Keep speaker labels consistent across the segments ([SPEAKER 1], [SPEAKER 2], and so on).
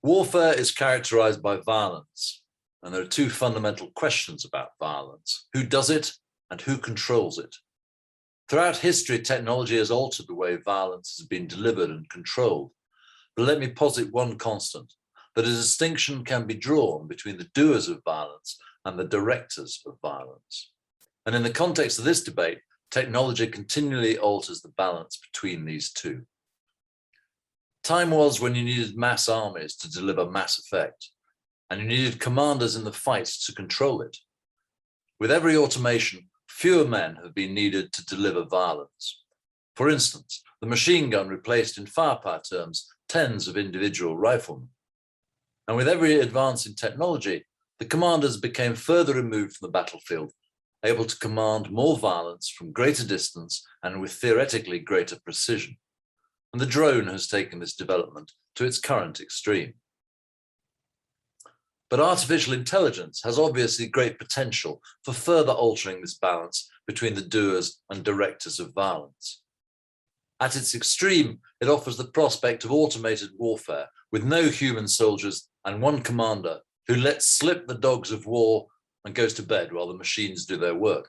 [SPEAKER 1] Warfare is characterized by violence, and there are two fundamental questions about violence: who does it and who controls it? Throughout history, technology has altered the way violence has been delivered and controlled. But let me posit one constant, that a distinction can be drawn between the doers of violence and the directors of violence. And in the context of this debate, technology continually alters the balance between these two. Time was when you needed mass armies to deliver mass effect, and you needed commanders in the fight to control it. With every automation, fewer men have been needed to deliver violence. For instance, the machine gun replaced in firepower terms tens of individual riflemen. And with every advance in technology, the commanders became further removed from the battlefield, able to command more violence from greater distance and with theoretically greater precision. And the drone has taken this development to its current extreme. But artificial intelligence has obviously great potential for further altering this balance between the doers and directors of violence. At its extreme, it offers the prospect of automated warfare with no human soldiers and one commander who lets slip the dogs of war and goes to bed while the machines do their work.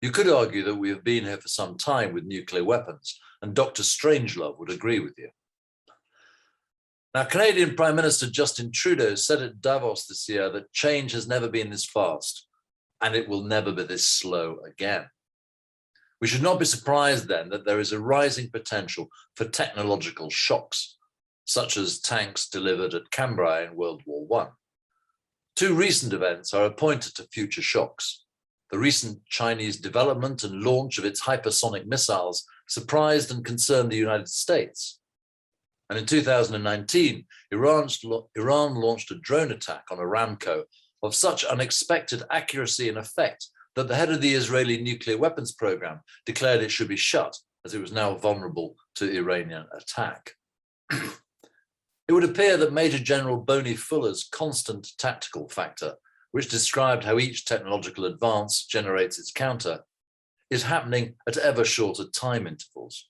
[SPEAKER 1] You could argue that we have been here for some time with nuclear weapons, and Dr. Strangelove would agree with you. Now, Canadian Prime Minister Justin Trudeau said at Davos this year that change has never been this fast, and it will never be this slow again. We should not be surprised then that there is a rising potential for technological shocks, such as tanks delivered at Cambrai in World War I. Two recent events are appointed to future shocks. The recent Chinese development and launch of its hypersonic missiles surprised and concerned the United States. And in 2019, Iran launched a drone attack on Aramco of such unexpected accuracy and effect that the head of the Israeli nuclear weapons program declared it should be shut, as it was now vulnerable to Iranian attack. It would appear that Major General Boney Fuller's constant tactical factor, which described how each technological advance generates its counter, is happening at ever shorter time intervals.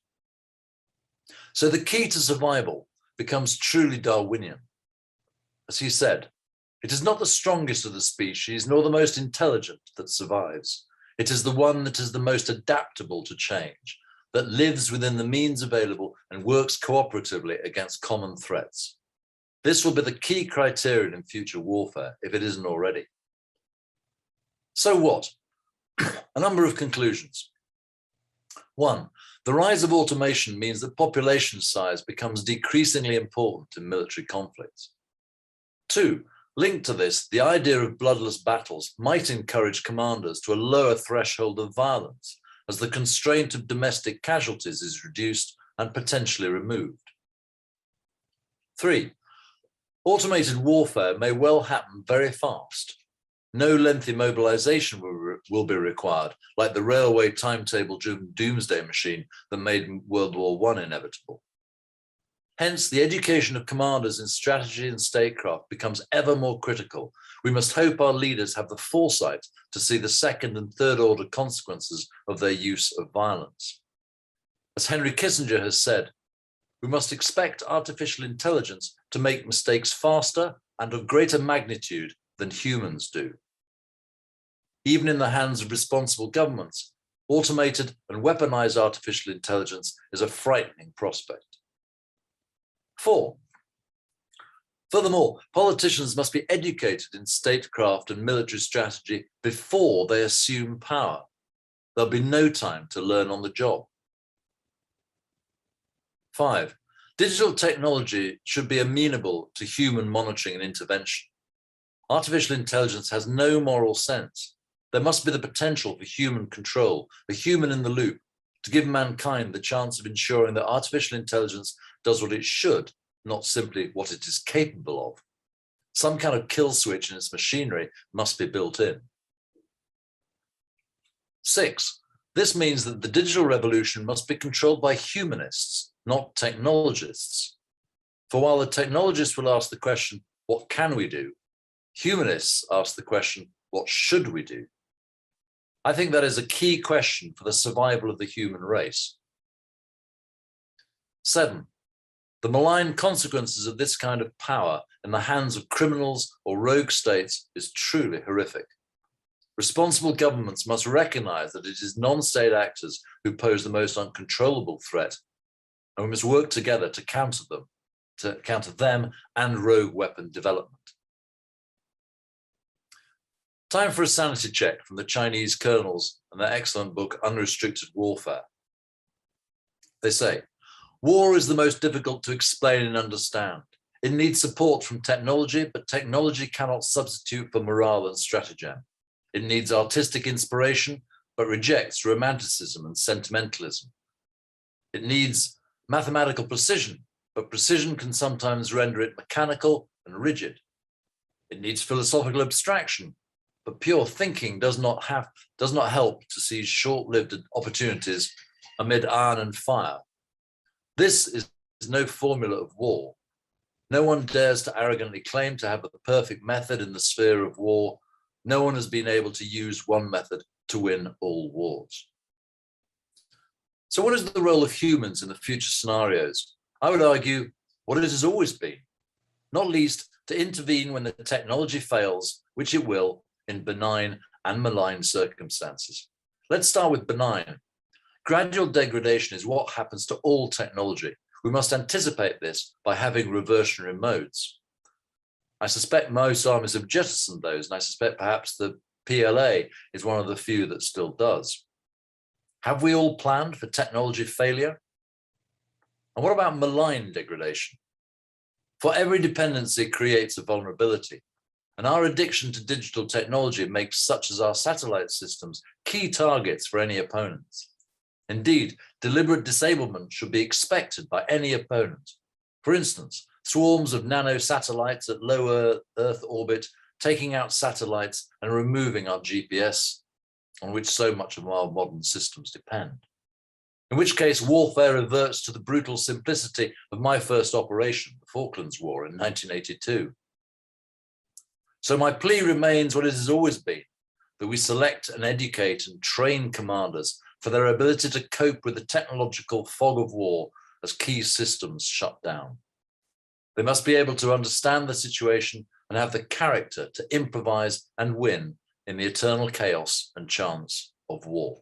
[SPEAKER 1] So the key to survival becomes truly Darwinian. As he said, it is not the strongest of the species, nor the most intelligent that survives. It is the one that is the most adaptable to change, that lives within the means available and works cooperatively against common threats. This will be the key criterion in future warfare, if it isn't already. So what? A number of conclusions. One, the rise of automation means that population size becomes decreasingly important in military conflicts. Two, linked to this, the idea of bloodless battles might encourage commanders to a lower threshold of violence as the constraint of domestic casualties is reduced and potentially removed. Three, automated warfare may well happen very fast. No lengthy mobilization will be required, like the railway timetable-driven doomsday machine that made World War I inevitable. Hence, the education of commanders in strategy and statecraft becomes ever more critical. We must hope our leaders have the foresight to see the second and third order consequences of their use of violence. As Henry Kissinger has said, we must expect artificial intelligence to make mistakes faster and of greater magnitude than humans do. Even in the hands of responsible governments, automated and weaponized artificial intelligence is a frightening prospect. 4. Furthermore, politicians must be educated in statecraft and military strategy before they assume power. There'll be no time to learn on the job. 5. Digital technology should be amenable to human monitoring and intervention. Artificial intelligence has no moral sense. There must be the potential for human control, a human in the loop, to give mankind the chance of ensuring that artificial intelligence does what it should, not simply what it is capable of. Some kind of kill switch in its machinery must be built in. 6. This means that the digital revolution must be controlled by humanists, not technologists. For while the technologists will ask the question, what can we do? Humanists ask the question, what should we do? I think that is a key question for the survival of the human race. 7. The malign consequences of this kind of power in the hands of criminals or rogue states is truly horrific. Responsible governments must recognize that it is non-state actors who pose the most uncontrollable threat, and we must work together to counter them and rogue weapon development. Time for a sanity check from the Chinese colonels and their excellent book, Unrestricted Warfare. They say, war is the most difficult to explain and understand. It needs support from technology, but technology cannot substitute for morale and stratagem. It needs artistic inspiration, but rejects romanticism and sentimentalism. It needs mathematical precision, but precision can sometimes render it mechanical and rigid. It needs philosophical abstraction, but pure thinking does not help to seize short-lived opportunities amid iron and fire. This is no formula of war. No one dares to arrogantly claim to have the perfect method in the sphere of war. No one has been able to use one method to win all wars. So what is the role of humans in the future scenarios? I would argue what it has always been, not least to intervene when the technology fails, which it will in benign and malign circumstances. Let's start with benign. Gradual degradation is what happens to all technology. We must anticipate this by having reversionary modes. I suspect most armies have jettisoned those, and I suspect perhaps the PLA is one of the few that still does. Have we all planned for technology failure? And what about malign degradation? For every dependency creates a vulnerability, and our addiction to digital technology makes such as our satellite systems key targets for any opponents. Indeed, deliberate disablement should be expected by any opponent. For instance, swarms of nano-satellites at low Earth orbit, taking out satellites and removing our GPS, on which so much of our modern systems depend. In which case, warfare reverts to the brutal simplicity of my first operation, the Falklands War in 1982. So my plea remains what it has always been, that we select and educate and train commanders for their ability to cope with the technological fog of war as key systems shut down. They must be able to understand the situation and have the character to improvise and win in the eternal chaos and chance of war.